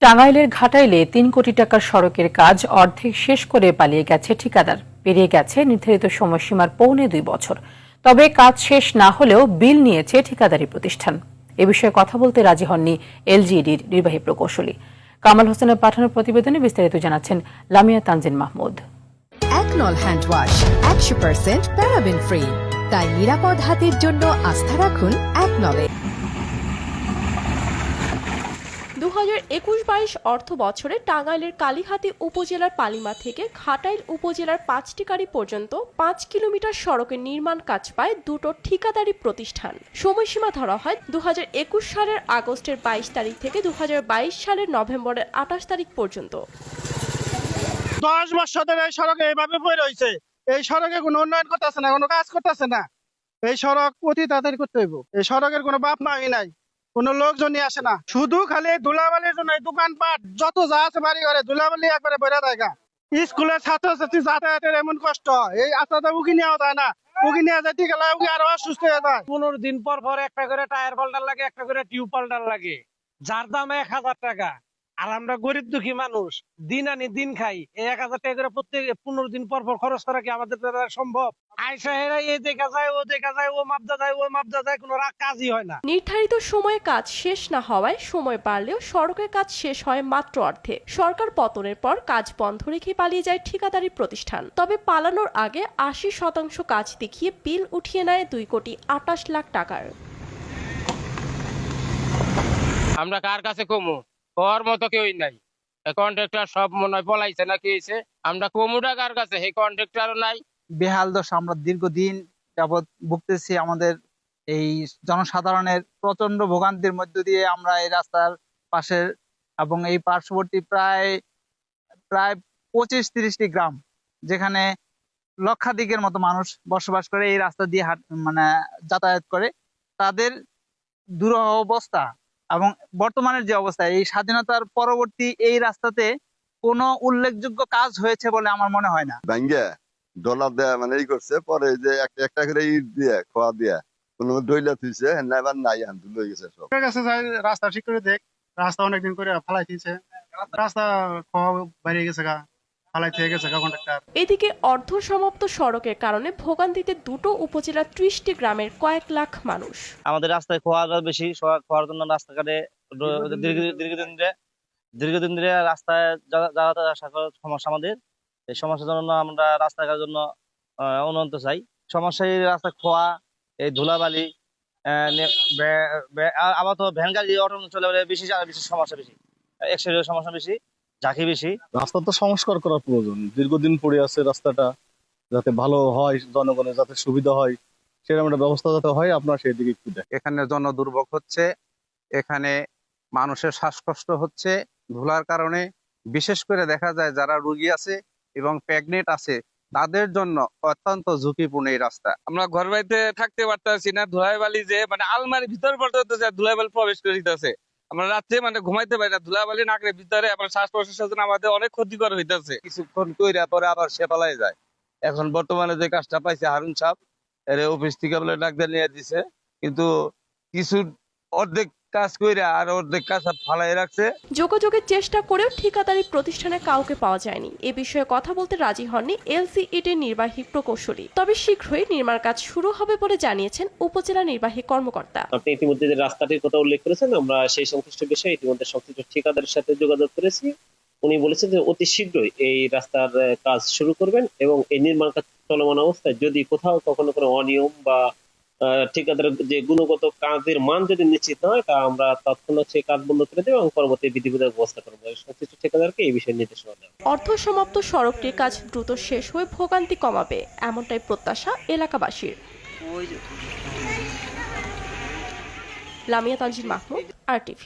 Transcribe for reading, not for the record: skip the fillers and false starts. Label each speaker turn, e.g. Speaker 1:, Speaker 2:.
Speaker 1: টাঙ্গাইলের ঘাটাইলে ৩ কোটি টাকার সড়কের কাজ অর্ধেক শেষ করে পালিয়ে গেছে ঠিকাদার। পেরিয়ে গেছে নির্ধারিত সময়সীমার পৌনে ২ বছর। তবে কাজ শেষ না হলেও বিল নিয়েছে ঠিকাদারি প্রতিষ্ঠান। এ বিষয়ে কথা বলতে রাজি হননি এলজিইডির নির্বাহী প্রকৌশলী। কামাল হোসেনের পাঠানো প্রতিবেদনে বিস্তারিত জানাচ্ছেন লামিয়া তানজিন মাহমুদ।
Speaker 2: একনল হ্যান্ড ওয়াশ ১০০% প্যারাবেন ফ্রি, তাই নিরাপদ হাতের জন্য আস্থা রাখুন একনলে।
Speaker 3: ২০২১-২২ অর্থ বছরে টাঙ্গাইলের কালিহাতী উপজেলার পালিমা থেকে ঘাটাইল উপজেলার পাঁচটিকারি পর্যন্ত ৫ কিলোমিটার সড়কের নির্মাণ কাজ পায় দুটো ঠিকাদারি প্রতিষ্ঠান। সময়সীমা ধরা হয় ২০২১ সালের আগস্টের ২২ তারিখ থেকে ২০২২ সালের নভেম্বরের ২৮ তারিখ পর্যন্ত।
Speaker 4: ১০ বছর ধরে এই সড়ক এইভাবে পড়ে রয়েছে। এই সড়কে কোনো উন্নয়ন করতেছে না, কোনো কাজ করতেছে না। এই সড়ক অতি তাড়াতাড়ি করতে হইব। এই সড়কের কোনো বাপ মাই নাই, কোনো লোকজনই আসে না। শুধু খালি ধুলাবালির জন্য দোকানপাট যত যা আছে বাড়ি ঘরে ধুলাবালি একবারে বেড়ে জায়গা। স্কুলের ছাত্রছাত্রী যাতায়াতের এমন কষ্ট, এই আস্তাটা উকি নেওয়া যায় না। উকি নেওয়া যায় ঠিক উকি আরো অসুস্থ হয়ে যায়।
Speaker 5: ১৫ দিন পর পর একটা করে টায়ার পাল্টার লাগে, একটা করে টিউব পাল্টার লাগে, যার দাম ১,০০০ টাকা। আর আমরা গরিব দুঃখী মানুষ, দিন আনি দিন খাই। এই ১,০০০ টাকা করে প্রত্যেক ১৫ দিন পর পর খরচ করা কি আমাদের দ্বারা সম্ভব? আয়সা হেরা এই দেখা যায়, ও দেখা যায়, ও মাপদা যায়, ও মাপদা যায়, কোনো কাজই হয় না।
Speaker 3: নির্ধারিত সময়ে কাজ শেষ না হওয়ায় সময় বাড়লেও সড়কের কাজ শেষ হয় মাত্র অর্ধে। সরকার পতনের পর কাজ বন্ধ রেখে পালিয়ে যায় ঠিকাদারি প্রতিষ্ঠান। তবে পালানোর আগে ৮০% কাজ দেখিয়ে বিল উঠিয়ে নেয় ২,২৮,০০,০০০ টাকার।
Speaker 6: আমরা কার কাছে কমু? ওর মতো কেউই নাই। কন্ট্রাক্টর সব মনে হয় পলাইছে না কি হয়েছে। আমরা কমুটা কার কাছে? এই কন্ট্রাক্টরও নাই।
Speaker 7: বেহাল দশা আমরা দীর্ঘদিন যাবৎ ভুগতেছি। আমাদের এই জনসাধারণের প্রচন্ড ভোগান্তির মধ্য দিয়ে আমরা এই রাস্তার পাশের এবং এই পার্শ্ববর্তী প্রায় ২৫-৩০টি গ্রাম, যেখানে লক্ষাধিকের মতো মানুষ বসবাস করে, এই রাস্তা দিয়ে যাতায়াত করে, তাদের দুরূহ অবস্থা এবং বর্তমানের যে অবস্থা, এই স্বাধীনতার পরবর্তী এই রাস্তাতে কোনো উল্লেখযোগ্য কাজ হয়েছে বলে আমার মনে হয় না।
Speaker 8: ডলার দেয়া মানে এই করছে, পরে যে একটা করে ইট দিয়ে খোয়া দিয়া কোনো ডইলা থুইছে, এবার নাই আন্দোলন হয়ে গেছে সব।
Speaker 4: রাস্তা ঠিক করে দেখ, রাস্তা অনেকদিন করে ফালাই দিয়েছে, রাস্তা খোয়া বেরিয়ে গেছে গা, ফালাই থেকে গেছে গা কন্ট্রাক্টর।
Speaker 3: এদিকে অর্ধসমাপ্ত সড়কের কারণে ভোগান্তিতে দুটো উপজেলার ৩০টি গ্রামের কয়েক লাখ মানুষ।
Speaker 9: আমাদের রাস্তায় খোয়া বেশি, খোয়ার জন্য রাস্তাঘাটে দীর্ঘদিন ধরে রাস্তায় যাতায়াত আসা সমস্যা। আমাদের এই সমস্যার জন্য আমরা রাস্তাঘাটের জন্য উন্নত চাই। সমস্যা এই রাস্তা খোয়া, এই ধুলাবালি, আবার তো ভ্যান গাড়ি অটো চলে বেশি সমস্যা, বেশি অ্যাক্সিডেন্টের সমস্যা বেশি, ঝাঁকি বেশি।
Speaker 10: রাস্তা তো সংস্কার করার প্রয়োজন, দীর্ঘদিন পড়ে আছে রাস্তাটা, যাতে ভালো হয়, জনগণের যাতে সুবিধা হয়, সেরকম একটা ব্যবস্থা যাতে হয়, আপনার সেই দিকে একটু দেখেন।
Speaker 11: এখানে জনদুর্ভোগ হচ্ছে, এখানে মানুষের শ্বাসকষ্ট হচ্ছে ধুলার কারণে। বিশেষ করে দেখা যায় যারা রোগী আছে এবং প্রেগনেন্ট আছে, তাদের জন্য অত্যন্ত ঝুঁকিপূর্ণ এই রাস্তা।
Speaker 6: আমরা ঘর বাড়িতে থাকতে পারতেছি না, ধুলাবালি যে আলমারির ভিতর পর্যন্ত ধুলাবালি প্রবেশ করে দিতেছে। আমরা রাত্রে ঘুমাইতে পারি না, ধুলাবালি নাকের ভিতরে। আমার শ্বাস প্রশ্বাসের জন্য আমাদের অনেক ক্ষতিকর হইতেছে। কিছুক্ষণ কইরা পরে আবার সে পালাই যায়। এখন বর্তমানে যে কাজটা পাইছে হারুন সাহেব, এর অফিস থেকে বলে ডাক্তার নিয়ে দিছে, কিন্তু কিছু অর্ধেক কাজ কইরা আর অর্ধেক কাজ ফালাই রাখছে।
Speaker 3: যোগাযোগের চেষ্টা করেও ঠিকাদারি প্রতিষ্ঠানে কাউকে পাওয়া যায়নি। এ বিষয়ে কথা বলতে রাজি হননি এলজিইডির নির্বাহী প্রকৌশলী। তবে শীঘ্রই নির্মাণ কাজ শুরু হবে বলে জানিয়েছেন উপজেলা নির্বাহী কর্মকর্তা।
Speaker 12: আপনি ইতিমধ্যে যে রাস্তাটির কথা উল্লেখ করেছেন, আমরা সেই সংশ্লিষ্ট বিষয়ে ইতিমধ্যে সংশ্লিষ্ট ঠিকাদারের সাথে যোগাযোগ করেছি। উনি বলেছেন যে অতি শীঘ্রই এই রাস্তার কাজ শুরু করবেন এবং এই নির্মাণ কাজ চলমান অবস্থায় যদি কোথাও কখনো কোনো অনিয়ম বা ঠিকাদারের যে গুণগত কাজের মান যদি নিশ্চিত হয়, তা আমরা তৎক্ষণাৎ সেই কাজ বন্ধ করে দেব এবং পরবর্তী বিধিবিধান ব্যবস্থা করবো। সংশ্লিষ্ট ঠিকাদারকে এই বিষয়ে নির্দেশনা দেওয়া।
Speaker 3: অর্ধসমাপ্ত সড়কটির কাজ দ্রুত শেষ হয়ে ভোগান্তি কমাবে, এমনটাই প্রত্যাশা এলাকাবাসীর। লামিয়া তানজিন মাহমুদ, RTV।